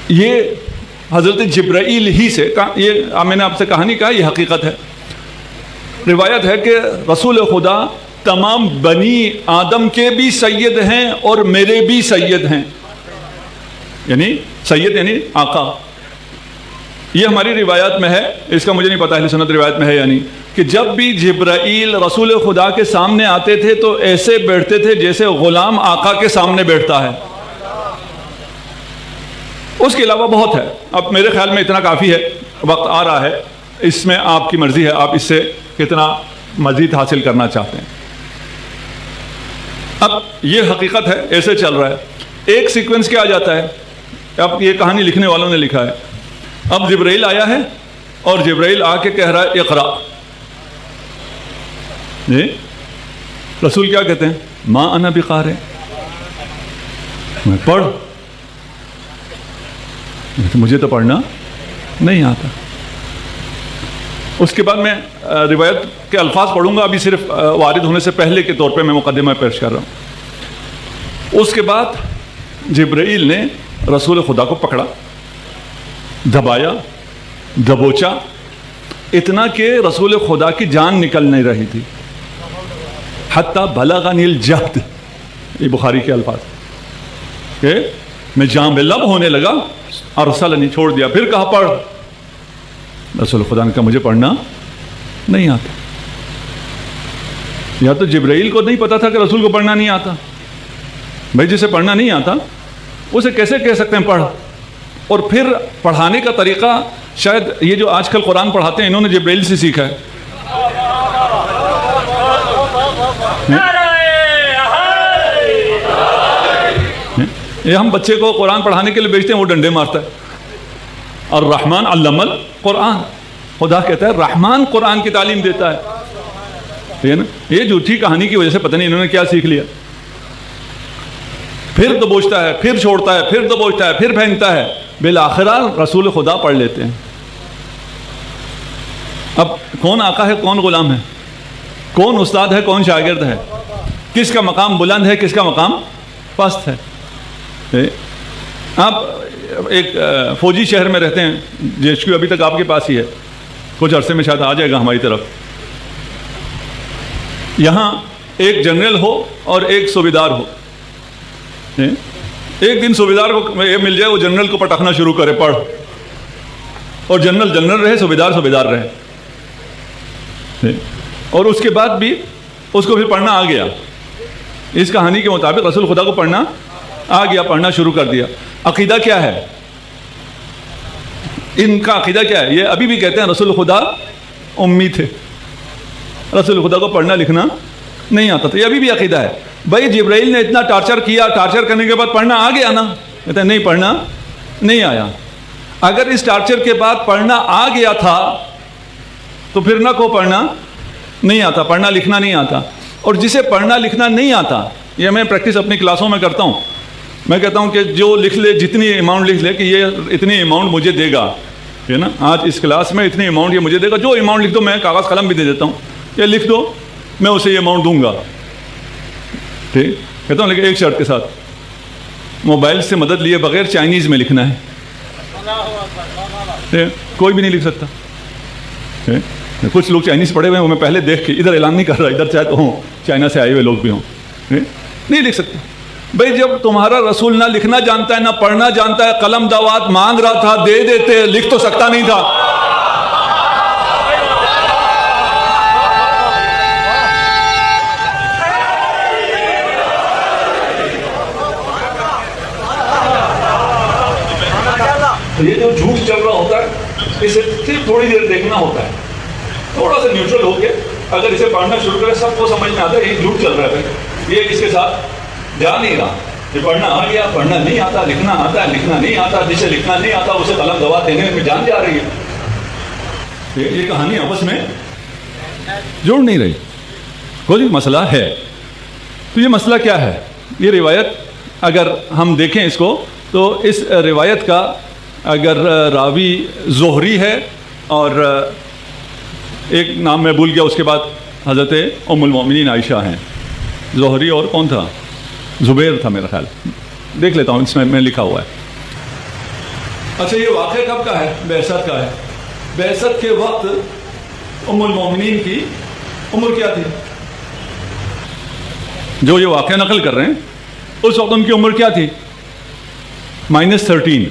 یہ حضرت جبرائیل ہی سے یہ میں نے آپ سے کہانی کہا، یہ حقیقت ہے. روایت ہے کہ رسول خدا تمام بنی آدم کے بھی سید ہیں اور میرے بھی سید ہیں، یعنی سید یعنی آقا. یہ ہماری روایات میں ہے، اس کا مجھے نہیں پتا اہل سنت روایت میں ہے یا نہیں، کہ جب بھی جبرائیل رسول خدا کے سامنے آتے تھے تو ایسے بیٹھتے تھے جیسے غلام آقا کے سامنے بیٹھتا ہے. اس کے علاوہ بہت ہے، اب میرے خیال میں اتنا کافی ہے، وقت آ رہا ہے، اس میں آپ کی مرضی ہے، آپ اس سے کتنا مزید حاصل کرنا چاہتے ہیں. اب یہ حقیقت ہے، ایسے چل رہا ہے. ایک سیکوینس کیا آ جاتا ہے، اب یہ کہانی لکھنے والوں نے لکھا ہے. اب جبرائیل آیا ہے اور جبرائیل آ کے کہہ رہا ہے اقرا. جی رسول کیا کہتے ہیں؟ ما انا بقارئ، میں پڑھ، مجھے تو پڑھنا نہیں آتا. اس کے بعد میں روایت کے الفاظ پڑھوں گا، ابھی صرف وارد ہونے سے پہلے کے طور پہ میں مقدمہ پیش کر رہا ہوں. اس کے بعد جبرائیل نے رسول خدا کو پکڑا، دبایا، دبوچا، اتنا کہ رسول خدا کی جان نکل نہیں رہی تھی. حتی بلغنی الجہد، یہ بخاری کے الفاظ کہ میں جان بے لب ہونے لگا، ارسلنی چھوڑ دیا. پھر کہا پڑھ. رسول خدا نے کہا مجھے پڑھنا نہیں آتا. یا تو جبرائیل کو نہیں پتا تھا کہ رسول کو پڑھنا نہیں آتا. بھائی جسے پڑھنا نہیں آتا اسے کیسے کہہ سکتے ہیں پڑھ؟ اور پھر پڑھانے کا طریقہ شاید یہ جو آج کل قرآن پڑھاتے ہیں انہوں نے جبرائیل سے سیکھا ہے. یہ ہم بچے کو قرآن پڑھانے کے لیے بھیجتے ہیں، وہ ڈنڈے مارتا ہے. اور رحمان علم القرآن، خدا کہتا ہے رحمان قرآن کی تعلیم دیتا ہے. ٹھیک ہے نا؟ یہ جھوٹی کہانی کی وجہ سے پتہ نہیں انہوں نے کیا سیکھ لیا. پھر دبوچتا ہے، پھر چھوڑتا ہے، پھر دبوچتا ہے، پھر پھینکتا ہے، بالآخرہ رسول خدا پڑھ لیتے ہیں. اب کون آقا ہے، کون غلام ہے، کون استاد ہے، کون شاگرد ہے، کس کا مقام بلند ہے، کس کا مقام پست ہے. آپ ایک فوجی شہر میں رہتے ہیں، JHQ ابھی تک آپ کے پاس ہی ہے، کچھ عرصے میں شاید آ جائے گا ہماری طرف. یہاں ایک جنرل ہو اور ایک صوبیدار ہو. ایک دن صوبیدار کو یہ مل جائے، وہ جنرل کو پٹخنا شروع کرے پڑھ، اور جنرل رہے، صوبیدار رہے. اور اس کے بعد بھی اس کو پھر پڑھنا آ گیا. اس کہانی کے مطابق رسول خدا کو پڑھنا آ گیا، پڑھنا شروع کر دیا. عقیدہ کیا ہے ان کا؟ عقیدہ کیا ہے؟ یہ ابھی بھی کہتے ہیں رسول خدا امی تھے، رسول خدا کو پڑھنا لکھنا نہیں آتا تھا. یہ ابھی بھی عقیدہ ہے. بھائی جبرائیل نے اتنا ٹارچر کیا، ٹارچر کرنے کے بعد پڑھنا آ گیا نا؟ کہتے ہیں نہیں، پڑھنا نہیں آیا. اگر اس ٹارچر کے بعد پڑھنا آ گیا تھا تو پھر نہ کو پڑھنا نہیں آتا، پڑھنا لکھنا نہیں آتا. اور جسے پڑھنا لکھنا نہیں آتا، یہ میں پریکٹس اپنی کلاسوں میں کرتا ہوں. میں کہتا ہوں کہ جو لکھ لے، جتنی اماؤنٹ لکھ لے کہ یہ اتنی اماؤنٹ مجھے دے گا، ہے نا، آج اس کلاس میں اتنی اماؤنٹ یہ مجھے دے گا. جو اماؤنٹ لکھ دو، میں کاغذ قلم بھی دے دیتا ہوں، یہ لکھ دو میں اسے یہ اماؤنٹ دوں گا. ٹھیک کہتا ہوں، لیکن ایک شرط کے ساتھ، موبائل سے مدد لیے بغیر چائنیز میں لکھنا ہے. کوئی بھی نہیں لکھ سکتا. کچھ لوگ چائنیز پڑھے ہوئے ہیں، وہ میں پہلے دیکھ کے ادھر اعلان نہیں کر رہا، ادھر چاہے تو ہوں چائنا سے آئے ہوئے لوگ بھی ہوں، نہیں لکھ سکتے. بھائی جب تمہارا رسول نہ لکھنا جانتا ہے نہ پڑھنا جانتا ہے، قلم دوات مانگ رہا تھا، دے دیتے، لکھ تو سکتا نہیں تھا. یہ جو جھوٹ چل رہا ہوتا ہے اسے صرف تھوڑی دیر دیکھنا ہوتا ہے، تھوڑا سا نیوٹرل ہو کے اگر اسے پڑھنا شروع کرے سب کو سمجھ میں آتا ہے یہ جھوٹ چل رہا ہے. یہ اس کے ساتھ جا نہیں رہا. یہ پڑھنا آ گیا، پڑھنا نہیں آتا، لکھنا آتا ہے، لکھنا نہیں آتا. جسے لکھنا نہیں آتا اسے قلم دوا دینے میں جان جا رہی ہے. یہ کہانی آپس میں جوڑ نہیں رہی. کوئی مسئلہ ہے. تو یہ مسئلہ کیا ہے؟ یہ روایت اگر ہم دیکھیں اس کو تو اس روایت کا اگر راوی زہری ہے اور ایک نام میں بھول گیا، اس کے بعد حضرت ام المؤمنین عائشہ ہیں. زہری اور کون تھا؟ زبیر تھا میرا خیال، دیکھ لیتا ہوں اس میں لکھا ہوا ہے. اچھا یہ واقعہ کب کا ہے؟ بعثت کا ہے. بعثت کے وقت ام المومنین کی عمر کیا تھی؟ جو یہ واقعہ نقل کر رہے ہیں اس وقت ان کی عمر کیا تھی؟ -13.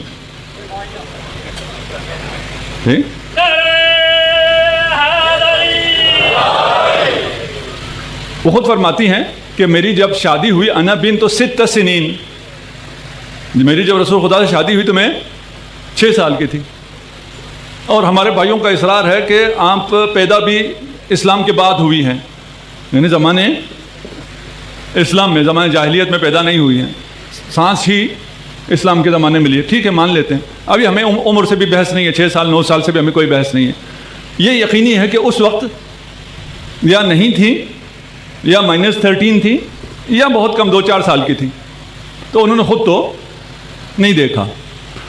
وہ خود فرماتی ہیں کہ میری جب شادی ہوئی انا بنت 6 سنین، میری جب رسول خدا سے شادی ہوئی تو میں 6 سال کی تھی. اور ہمارے بھائیوں کا اصرار ہے کہ آپ پیدا بھی اسلام کے بعد ہوئی ہیں، یعنی زمانے اسلام میں، زمانے جاہلیت میں پیدا نہیں ہوئی ہیں، سانس ہی اسلام کے زمانے میں لیے. ٹھیک ہے مان لیتے ہیں. ابھی ہمیں عمر سے بھی بحث نہیں ہے، 6 سال 9 سال سے بھی ہمیں کوئی بحث نہیں ہے. یہ یقینی ہے کہ اس وقت یا نہیں تھی یا -13 تھی یا بہت کم 2-4 سال کی تھی. تو انہوں نے خود تو نہیں دیکھا.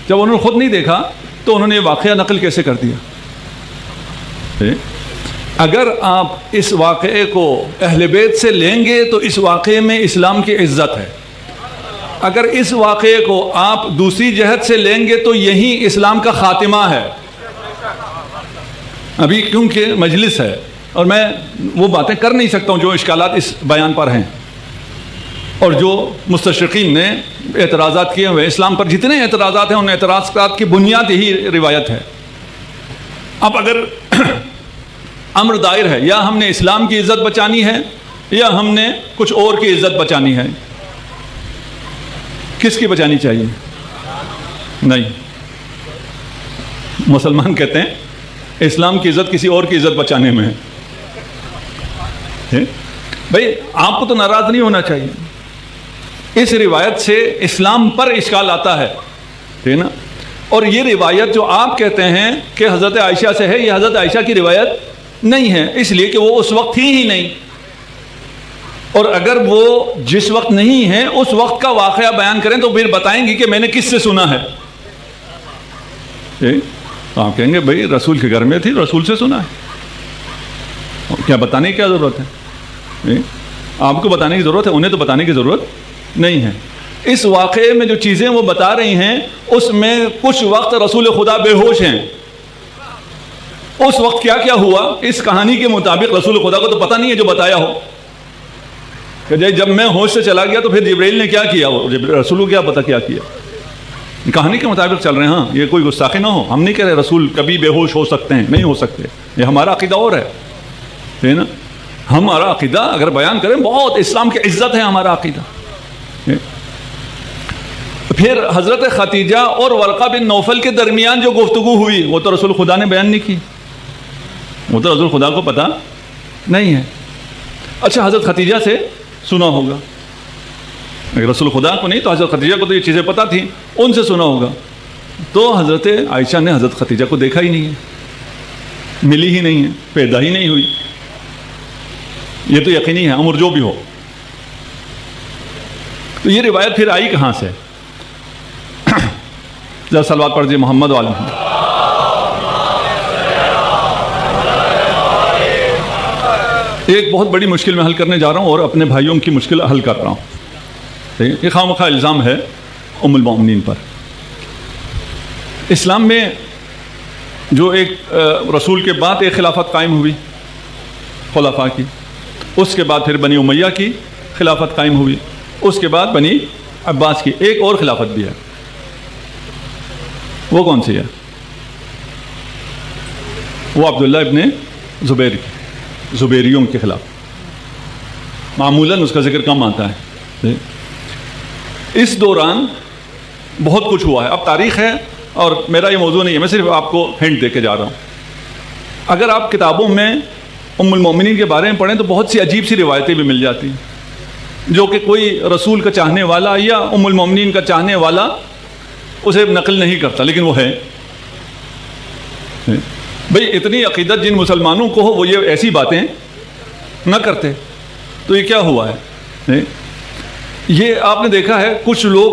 جب انہوں نے خود نہیں دیکھا تو انہوں نے یہ واقعہ نقل کیسے کر دیا؟ اگر آپ اس واقعے کو اہل بیت سے لیں گے تو اس واقعے میں اسلام کی عزت ہے. اگر اس واقعے کو آپ دوسری جہت سے لیں گے تو یہی اسلام کا خاتمہ ہے. ابھی کیونکہ مجلس ہے اور میں وہ باتیں کر نہیں سکتا ہوں جو اشکالات اس بیان پر ہیں اور جو مستشرقین نے اعتراضات کیے ہوئے. اسلام پر جتنے اعتراضات ہیں ان اعتراضات کی بنیاد یہی روایت ہے. اب اگر امر دائر ہے یا ہم نے اسلام کی عزت بچانی ہے یا ہم نے کچھ اور کی عزت بچانی ہے، کس کی بچانی چاہیے؟ نہیں، مسلمان کہتے ہیں اسلام کی عزت کسی اور کی عزت بچانے میں ہے. بھائی آپ کو تو ناراض نہیں ہونا چاہیے. اس روایت سے اسلام پر اشکال آتا ہے، ٹھیک نا؟ اور یہ روایت جو آپ کہتے ہیں کہ حضرت عائشہ سے ہے، یہ حضرت عائشہ کی روایت نہیں ہے، اس لیے کہ وہ اس وقت تھی ہی نہیں. اور اگر وہ جس وقت نہیں ہے اس وقت کا واقعہ بیان کریں تو پھر بتائیں گی کہ میں نے کس سے سنا ہے. آپ کہیں گے بھائی رسول کے گھر میں تھی، رسول سے سنا ہے. کیا بتانے کی کیا ضرورت ہے؟ آپ کو بتانے کی ضرورت ہے، انہیں تو بتانے کی ضرورت نہیں ہے. اس واقعے میں جو چیزیں وہ بتا رہی ہیں اس میں کچھ وقت رسول خدا بے ہوش ہیں. اس وقت کیا کیا ہوا اس کہانی کے مطابق رسول خدا کو تو پتہ نہیں ہے جو بتایا ہو کہ جب میں ہوش سے چلا گیا تو پھر جبرائیل نے کیا کیا، رسول کو کیا پتہ کیا کیا. کہانی کے مطابق چل رہے ہیں. ہاں یہ کوئی گستاخی نہ ہو، ہم نہیں کہہ رہے رسول کبھی بے ہوش ہو سکتے ہیں، نہیں ہو سکتے. یہ ہمارا عقیدہ اور ہے نا. ہمارا عقیدہ اگر بیان کریں بہت اسلام کی عزت ہے ہمارا عقیدہ. پھر حضرت خدیجہ اور ورقہ بن نوفل کے درمیان جو گفتگو ہوئی وہ تو رسول خدا نے بیان نہیں کی، وہ تو رسول خدا کو پتہ نہیں ہے. اچھا حضرت خدیجہ سے سنا ہوگا، اگر رسول خدا کو نہیں تو حضرت خدیجہ کو تو یہ چیزیں پتہ تھیں، ان سے سنا ہوگا. تو حضرت عائشہ نے حضرت خدیجہ کو دیکھا ہی نہیں ہے، ملی ہی نہیں ہے، پیدا ہی نہیں ہوئی. یہ تو یقینی ہے عمر جو بھی ہو. تو یہ روایت پھر آئی کہاں سے؟ ذرا صلوات پڑھ دیجیے محمد والے. ایک بہت بڑی مشکل میں حل کرنے جا رہا ہوں اور اپنے بھائیوں کی مشکل حل کر رہا ہوں. یہ خواہ الزام ہے ام المومنین پر. اسلام میں جو ایک رسول کے بعد ایک خلافت قائم ہوئی خلفاء کی، اس کے بعد پھر بنی امیہ کی خلافت قائم ہوئی، اس کے بعد بنی عباس کی ایک اور خلافت بھی ہے. وہ کون سی ہے؟ وہ عبداللہ ابن زبیر کی، زبیریوں کے خلاف. معمولاً اس کا ذکر کم آتا ہے. اس دوران بہت کچھ ہوا ہے. اب تاریخ ہے اور میرا یہ موضوع نہیں ہے، میں صرف آپ کو ہنٹ دے کے جا رہا ہوں. اگر آپ کتابوں میں ام المومنین کے بارے میں پڑھیں تو بہت سی عجیب سی روایتیں بھی مل جاتی ہیں جو کہ کوئی رسول کا چاہنے والا یا ام المومنین کا چاہنے والا اسے نقل نہیں کرتا، لیکن وہ ہے. بھئی اتنی عقیدت جن مسلمانوں کو ہو وہ یہ ایسی باتیں نہ کرتے. تو یہ کیا ہوا ہے؟ یہ آپ نے دیکھا ہے کچھ لوگ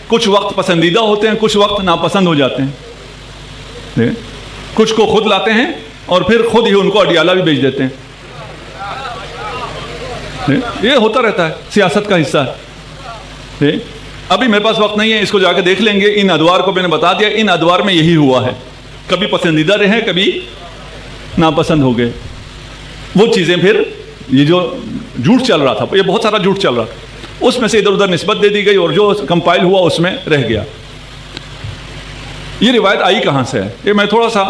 کچھ وقت پسندیدہ ہوتے ہیں، کچھ وقت ناپسند ہو جاتے ہیں. کچھ کو خود لاتے ہیں اور پھر خود ہی ان کو اڈیالہ بھی بیچ دیتے ہیں. یہ ہوتا رہتا ہے، سیاست کا حصہ ہے. ابھی میرے پاس وقت نہیں ہے، اس کو جا کے دیکھ لیں گے. ان ادوار کو میں نے بتا دیا، ان ادوار میں یہی ہوا ہے. کبھی پسندیدہ رہے، کبھی ناپسند ہو گئے. وہ چیزیں پھر یہ جو جھوٹ چل رہا تھا، یہ بہت سارا جھوٹ چل رہا تھا، اس میں سے ادھر ادھر نسبت دے دی گئی اور جو کمپائل ہوا اس میں رہ گیا. یہ روایت آئی کہاں سے ہے؟ یہ میں تھوڑا سا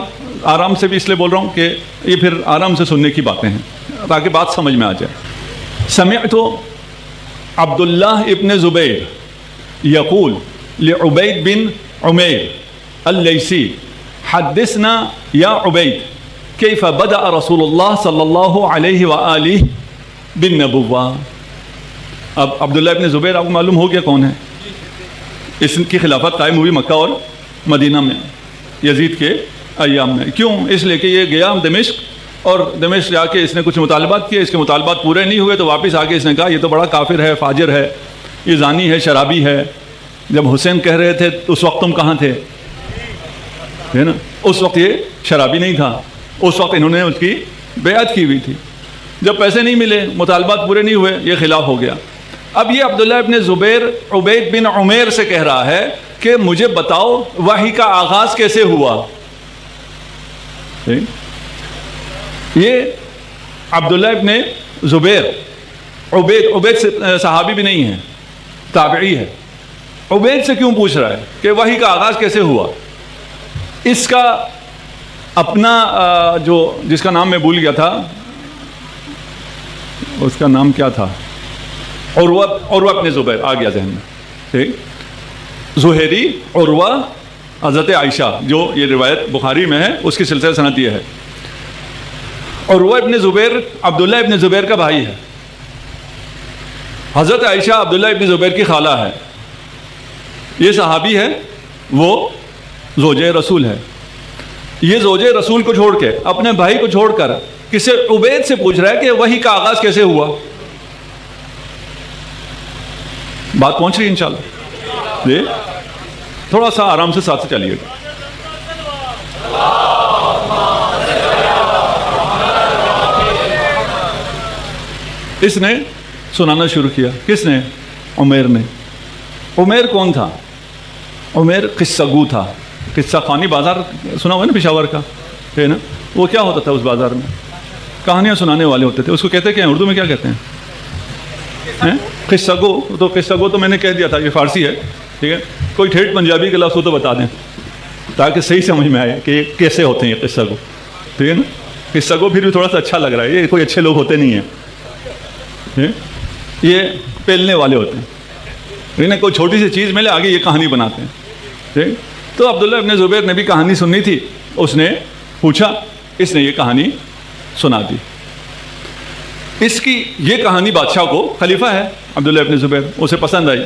آرام سے بھی اس لیے بول رہا ہوں کہ یہ پھر آرام سے سننے کی باتیں ہیں تاکہ بات سمجھ میں آ جائے. سمعت عبداللہ ابن زبیر یقول لعبید بن عمیر اللیثی حدثنا یا عبید کیف بدأ رسول اللہ صلی اللہ علیہ وآلہ بالنبوہ. اب عبداللہ ابن زبیر آپ کو معلوم ہو گیا کون ہے. اس کی خلافت قائم ہوئی مکہ اور مدینہ میں یزید کے ایام میں. کیوں؟ اس لیے کہ یہ گیا دمشق اور دمشق جا کے اس نے کچھ مطالبات کیے، اس کے مطالبات پورے نہیں ہوئے تو واپس آ کے اس نے کہا یہ تو بڑا کافر ہے، فاجر ہے، یہ زانی ہے، شرابی ہے. جب حسین کہہ رہے تھے تو اس وقت تم کہاں تھے؟ ہے نا، اس وقت یہ شرابی نہیں تھا، اس وقت انہوں نے اس کی بیعت کی ہوئی تھی. جب پیسے نہیں ملے، مطالبات پورے نہیں ہوئے، یہ خلاف ہو گیا. اب یہ عبداللہ ابن زبیر عبید بن عمیر سے کہہ رہا ہے کہ مجھے بتاؤ وحی کا آغاز کیسے ہوا. یہ عبداللہ ابن زبیر عبید سے صحابی بھی نہیں ہے، تابعی ہے. عبید سے کیوں پوچھ رہا ہے کہ وحی کا آغاز کیسے ہوا؟ اس کا اپنا جو جس کا نام میں بھول گیا تھا، اس کا نام کیا تھا، عروہ ابن زبیر آ گیا ذہن میں. ٹھیک، زہیری عروہ حضرت عائشہ، جو یہ روایت بخاری میں ہے، اس کی سلسلہ سند یہ ہے. عروہ ابن زبیر عبداللہ ابن زبیر کا بھائی ہے. حضرت عائشہ عبداللہ ابن زبیر کی خالہ ہے. یہ صحابی ہے، وہ زوجہ رسول ہے. یہ زوجہ رسول کو چھوڑ کے، اپنے بھائی کو چھوڑ کر کسے عبید سے پوچھ رہا ہے کہ وحی کا آغاز کیسے ہوا. بات پہنچ رہی ہے انشاءاللہ. جی تھوڑا سا آرام سے ساتھ سے چلیے گا. اس نے سنانا شروع کیا. کس نے؟ عمیر نے. عمیر کون تھا؟ عمیر قصہ گو تھا. قصہ خوانی بازار سنا ہوا ہے نا پشاور کا، ہے نا. وہ کیا ہوتا تھا اس بازار میں؟ کہانیاں سنانے والے ہوتے تھے. اس کو کہتے کیا ہیں اردو میں؟ کیا کہتے ہیں؟ قصہ گو. تو قصہ گو تو میں نے کہہ دیا تھا، یہ فارسی ہے. ٹھیک ہے، کوئی ٹھیٹ پنجابی کے لفظ ہو تو بتا دیں تاکہ صحیح سمجھ میں آئے کہ یہ کیسے ہوتے ہیں یہ قصہ گو. ٹھیک ہے نا. قصہ گو پھر بھی تھوڑا سا اچھا لگ رہا ہے، یہ کوئی اچھے لوگ ہوتے نہیں ہیں، یہ پیلنے والے ہوتے ہیں. انہیں کوئی چھوٹی سی چیز ملے آگے یہ کہانی بناتے ہیں. ٹھیک. تو عبداللہ ابن زبیر نے بھی کہانی سننی تھی. اس نے پوچھا، اس نے یہ کہانی سنا دی. اس کی یہ کہانی بادشاہ کو، خلیفہ ہے عبداللہ ابن زبیر، اسے پسند آئی.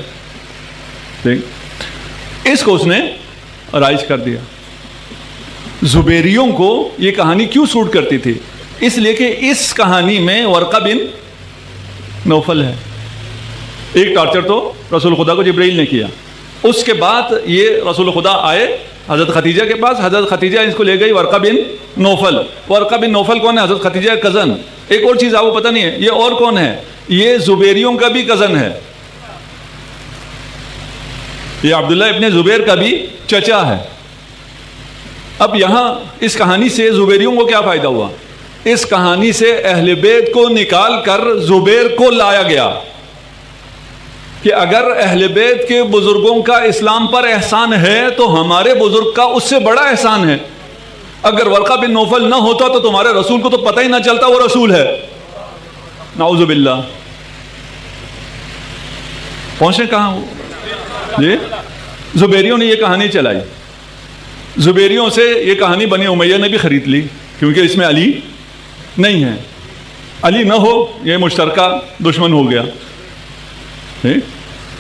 ٹھیک. اس کو اس نے رائج کر دیا. زبیریوں کو یہ کہانی کیوں سوٹ کرتی تھی؟ اس لیے کہ اس کہانی میں ورقہ بن نوفل ہے. ایک ٹارچر تو رسول خدا کو جبرائیل نے کیا. اس کے بعد یہ رسول خدا آئے حضرت خدیجہ کے پاس. حضرت خدیجہ اس کو لے گئی ورقہ بن نوفل. ورقہ بن نوفل کون ہے؟ حضرت خدیجہ کا کزن. ایک اور چیز آپ کو پتہ نہیں ہے، یہ اور کون ہے؟ یہ زبیریوں کا بھی کزن ہے. یہ عبداللہ ابن زبیر کا بھی چچا ہے. اب یہاں اس کہانی سے زبیریوں کو کیا فائدہ ہوا؟ اس کہانی سے اہل بیت کو نکال کر زبیر کو لایا گیا کہ اگر اہل بیت کے بزرگوں کا اسلام پر احسان ہے تو ہمارے بزرگ کا اس سے بڑا احسان ہے. اگر ورقہ بن نوفل نہ ہوتا تو تمہارے رسول کو تو پتہ ہی نہ چلتا وہ رسول ہے. نعوذ باللہ. پہنچے کہاں؟ جی زبیریوں نے یہ کہانی چلائی. زبیریوں سے یہ کہانی بنی امیہ نے بھی خرید لی کیونکہ اس میں علی نہیں ہے. علی نہ ہو یہ مشترکہ دشمن ہو گیا.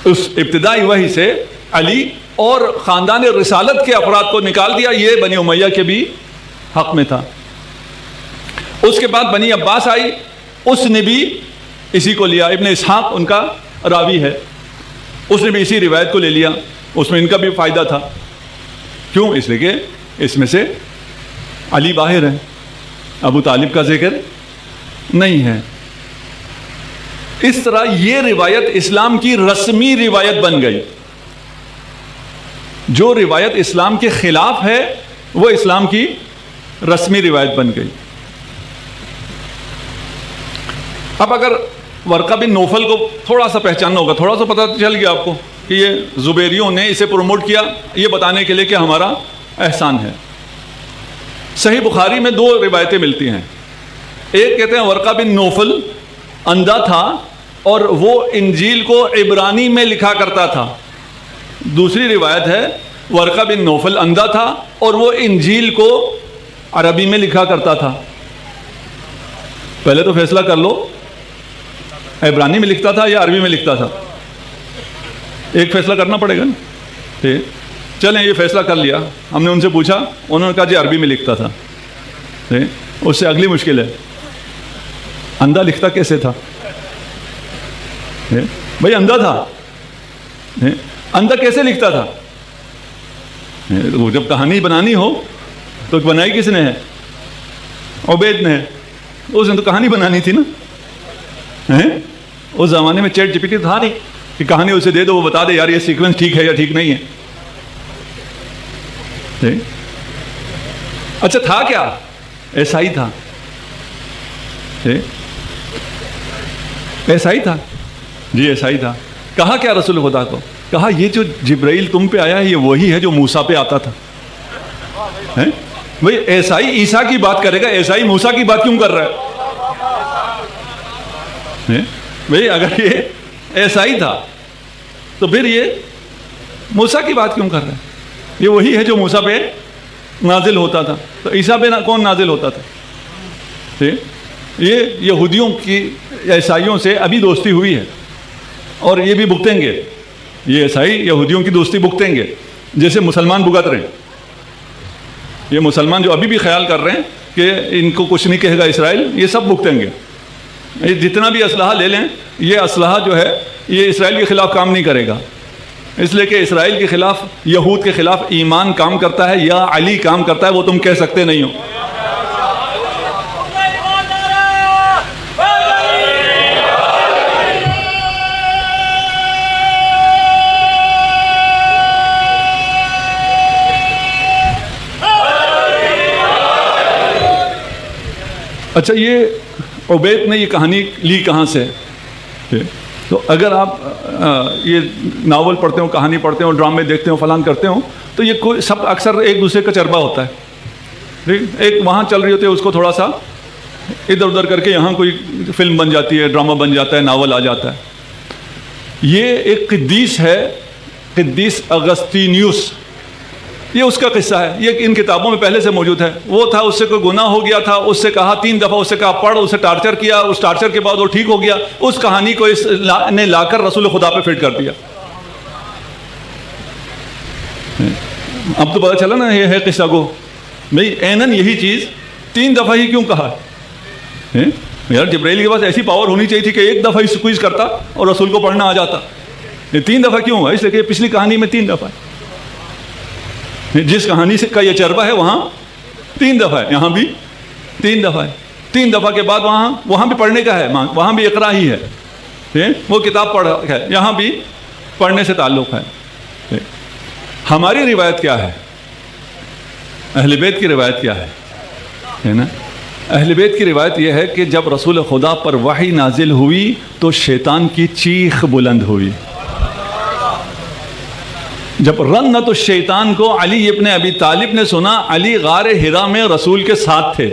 اس ابتدائی وحی سے علی اور خاندان رسالت کے افراد کو نکال دیا. یہ بنی امیہ کے بھی حق میں تھا. اس کے بعد بنی عباس آئی، اس نے بھی اسی کو لیا. ابن اسحاق ان کا راوی ہے، اس نے بھی اسی روایت کو لے لیا. اس میں ان کا بھی فائدہ تھا. کیوں؟ اس لیے کہ اس میں سے علی باہر ہے، ابو طالب کا ذکر نہیں ہے. اس طرح یہ روایت اسلام کی رسمی روایت بن گئی. جو روایت اسلام کے خلاف ہے وہ اسلام کی رسمی روایت بن گئی. اب اگر ورقہ بن نوفل کو تھوڑا سا پہچاننا ہوگا, تھوڑا سا پتہ چل گیا آپ کو کہ یہ زبیریوں نے اسے پروموٹ کیا یہ بتانے کے لیے کہ ہمارا احسان ہے. صحیح بخاری میں 2 روایتیں ملتی ہیں. ایک کہتے ہیں ورقہ بن نوفل اندھا تھا اور وہ انجیل کو عبرانی میں لکھا کرتا تھا. دوسری روایت ہے ورقہ بن نوفل اندھا تھا اور وہ انجیل کو عربی میں لکھا کرتا تھا. پہلے تو فیصلہ کر لو, عبرانی میں لکھتا تھا یا عربی میں لکھتا تھا؟ ایک فیصلہ کرنا پڑے گا نا. ٹھیک, چلیں یہ فیصلہ کر لیا. ہم نے ان سے پوچھا, انہوں نے کہا جی عربی میں لکھتا تھا. اس سے اگلی مشکل ہے, اندھا لکھتا کیسے تھا؟ بھائی اندھا تھا, اندھا کیسے لکھتا تھا؟ جب کہانی بنانی ہو تو بنائی کس نے ہے؟ عبید نے. اس نے تو کہانی بنانی تھی نا. اس زمانے میں چیٹ جی پی ٹی تھا نہیں کہ کہانی اسے دے دو وہ بتا دے یار یہ سیکوینس ٹھیک ہے یا ٹھیک نہیں ہے. اچھا تھا کیا؟ ایسا ہی تھا. ایسا ہی تھا جی, ایسا ہی تھا. کہا کیا رسول خدا کو؟ کہا یہ جو جبرائیل تم پہ آیا ہے یہ وہی ہے جو موسیٰ پہ آتا تھا. بھئی عیسائی عیسیٰ کی بات کرے گا, عیسائی موسیٰ کی بات کیوں کر رہا ہے؟ بھئی اگر یہ عیسائی تھا تو پھر یہ موسیٰ کی بات کیوں کر رہا ہے؟ یہ وہی ہے جو موسیٰ پہ نازل ہوتا تھا. تو عیسیٰ پہ کون نازل ہوتا تھا؟ یہ یہودیوں کی عیسائیوں سے ابھی دوستی ہوئی ہے اور یہ بھی بھگتیں گے. یہ عیسائی یہودیوں کی دوستی بھگتیں گے جیسے مسلمان بھگت رہے ہیں. یہ مسلمان جو ابھی بھی خیال کر رہے ہیں کہ ان کو کچھ نہیں کہے گا اسرائیل, یہ سب بھگتیں گے. جتنا بھی اسلحہ لے لیں یہ اسلحہ جو ہے یہ اسرائیل کے خلاف کام نہیں کرے گا, اس لیے کہ اسرائیل کے خلاف, یہود کے خلاف ایمان کام کرتا ہے یا علی کام کرتا ہے, وہ تم کہہ سکتے نہیں ہو. اچھا یہ عبید نے یہ کہانی لی کہاں سے؟ تو اگر آپ یہ ناول پڑھتے ہو, کہانی پڑھتے ہو, ڈرامے دیکھتے ہو, فلان کرتے ہو تو یہ کوئی سب اکثر ایک دوسرے کا چربہ ہوتا ہے. ایک وہاں چل رہی ہوتی ہے, اس کو تھوڑا سا ادھر ادھر کر کے یہاں کوئی فلم بن جاتی ہے, ڈرامہ بن جاتا ہے, ناول آ جاتا ہے. یہ ایک قدیس ہے, قدیس اگسطینیوس, یہ اس کا قصہ ہے. یہ ان کتابوں میں پہلے سے موجود ہے. وہ تھا, اس سے کوئی گناہ ہو گیا تھا, اس سے کہا 3 دفعہ, اس سے کہا پڑھ, اسے ٹارچر کیا, اس ٹارچر کے بعد وہ ٹھیک ہو گیا. اس کہانی کو اس نے لا کر رسول خدا پہ فٹ کر دیا. اب تو پتہ چلا نا یہ ہے قصہ کو. بھئی اینن یہی چیز 3 دفعہ ہی کیوں کہا ہے؟ یار جبرائیل کے پاس ایسی پاور ہونی چاہیے تھی کہ 1 دفعہ ہی سکویز کرتا اور رسول کو پڑھنا آ جاتا. یہ 3 دفعہ کیوں ہوا؟ اس لیے کہ پچھلی کہانی میں 3 دفعہ ہے. جس کہانی سے کا یہ چربہ ہے وہاں 3 دفعہ ہے, یہاں بھی 3 دفعہ ہے. 3 دفعہ کے بعد وہاں بھی پڑھنے کا ہے, وہاں بھی اقرا ہی ہے, وہ کتاب پڑھ ہے, یہاں بھی پڑھنے سے تعلق ہے. ہماری روایت کیا ہے؟ اہل بیت کی روایت کیا ہے نا؟ اہل بیت کی روایت یہ ہے کہ جب رسول خدا پر وحی نازل ہوئی تو شیطان کی چیخ بلند ہوئی. جب رنت الشیطان کو علی ابن ابی طالب نے سنا, علی غار حرا میں رسول کے ساتھ تھے.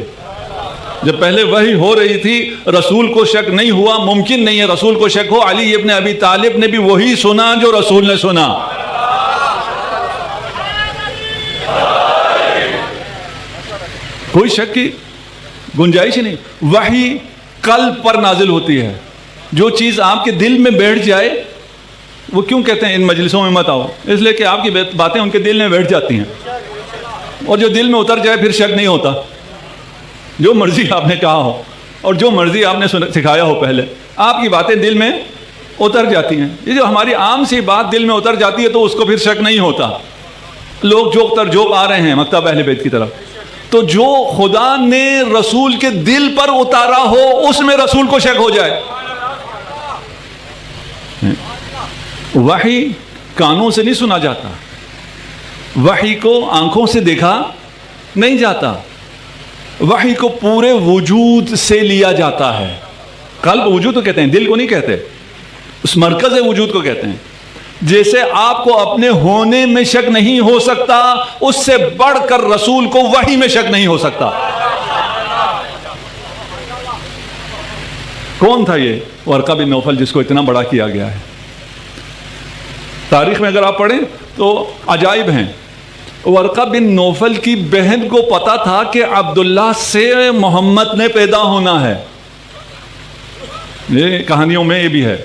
جب پہلے وحی ہو رہی تھی رسول کو شک نہیں ہوا, ممکن نہیں ہے رسول کو شک ہو. علی ابن ابی طالب نے بھی وہی سنا جو رسول نے سنا. کوئی شک کی گنجائش ہی نہیں. وحی قلب پر نازل ہوتی ہے. جو چیز آپ کے دل میں بیٹھ جائے, وہ کیوں کہتے ہیں ان مجلسوں میں مت آؤ؟ اس لیے کہ آپ کی باتیں ان کے دل میں بیٹھ جاتی ہیں, اور جو دل میں اتر جائے پھر شک نہیں ہوتا. جو مرضی آپ نے کہا ہو اور جو مرضی آپ نے سکھایا ہو, پہلے آپ کی باتیں دل میں اتر جاتی ہیں. یہ جو ہماری عام سی بات دل میں اتر جاتی ہے تو اس کو پھر شک نہیں ہوتا. لوگ جوک تر جوک آ رہے ہیں مکتب اہل بیت کی طرف, تو جو خدا نے رسول کے دل پر اتارا ہو اس میں رسول کو شک ہو جائے. وحی کانوں سے نہیں سنا جاتا, وحی کو آنکھوں سے دیکھا نہیں جاتا، وحی کو پورے وجود سے لیا جاتا ہے۔ قلب وجود کو کہتے ہیں، دل کو نہیں کہتے، اس مرکز وجود کو کہتے ہیں۔ جیسے آپ کو اپنے ہونے میں شک نہیں ہو سکتا، اس سے بڑھ کر رسول کو وحی میں شک نہیں ہو سکتا۔ کون تھا یہ ورقہ بن نوفل جس کو اتنا بڑا کیا گیا ہے؟ تاریخ میں اگر آپ پڑھیں تو عجائب ہیں۔ ورقہ بن نوفل کی بہن کو پتا تھا کہ عبداللہ سے محمد نے پیدا ہونا ہے، یہ کہانیوں میں یہ بھی ہے۔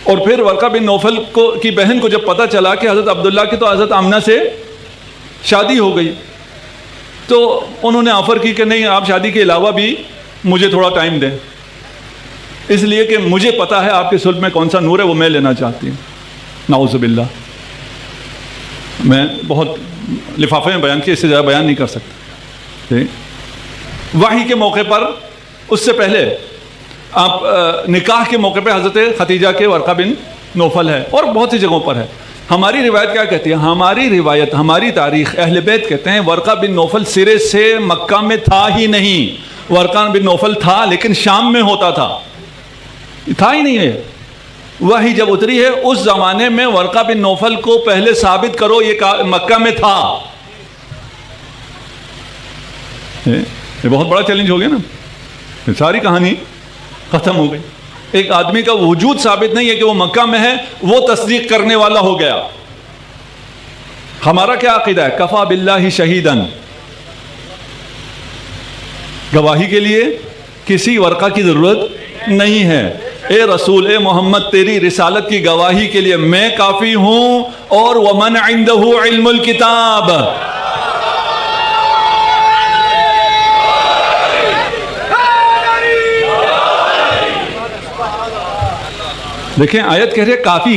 اور پھر ورقہ بن نوفل کی بہن کو جب پتا چلا کہ حضرت عبداللہ کی تو حضرت آمنہ سے شادی ہو گئی، تو انہوں نے آفر کی کہ نہیں، آپ شادی کے علاوہ بھی مجھے تھوڑا ٹائم دیں، اس لیے کہ مجھے پتا ہے آپ کے صلب میں کون سا نور ہے، وہ میں لینا چاہتی ہوں۔ نعوذ باللہ، میں بہت لفافے میں بیان کیا، اس سے زیادہ بیان نہیں کر سکتا۔ وحی کے موقع پر، اس سے پہلے آپ نکاح کے موقع پہ حضرت ختیجہ کے ورقہ بن نوفل ہے، اور بہت سی جگہوں پر ہے۔ ہماری روایت کیا کہتی ہے؟ ہماری روایت، ہماری تاریخ، اہل بیت کہتے ہیں ورقہ بن نوفل سرے سے مکہ میں تھا ہی نہیں۔ ورقہ بن نوفل تھا لیکن شام میں ہوتا تھا ہی نہیں ہے۔ وحی جب اتری ہے اس زمانے میں ورقہ بن نوفل کو پہلے ثابت کرو یہ مکہ میں تھا۔ یہ بہت بڑا چیلنج ہو گیا نا، ساری کہانی ختم ہو گئی۔ ایک آدمی کا وجود ثابت نہیں ہے کہ وہ مکہ میں ہے، وہ تصدیق کرنے والا ہو گیا۔ ہمارا کیا عقیدہ ہے؟ کفا باللہ شہیدن، گواہی کے لیے کسی ورقہ کی ضرورت نہیں ہے۔ اے رسول، اے محمد، تیری رسالت کی گواہی کے لیے میں کافی ہوں، اور ومن عنده علم الکتاب۔ دیکھیں آیت کہہ رہے کافی،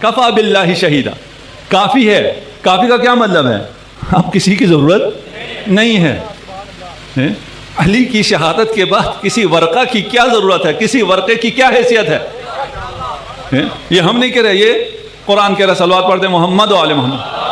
کفا باللہ شہیدہ، کافی ہے۔ کافی کا کیا مطلب ہے؟ اب کسی کی ضرورت نہیں ہے۔ علی کی شہادت کے بعد کسی ورقہ کی کیا ضرورت ہے؟ کسی ورقے کی کیا حیثیت ہے؟ یہ ہم نہیں کہہ رہے، یہ قرآن کہہ رہا، صلوات پڑھتے محمد و آل محمد۔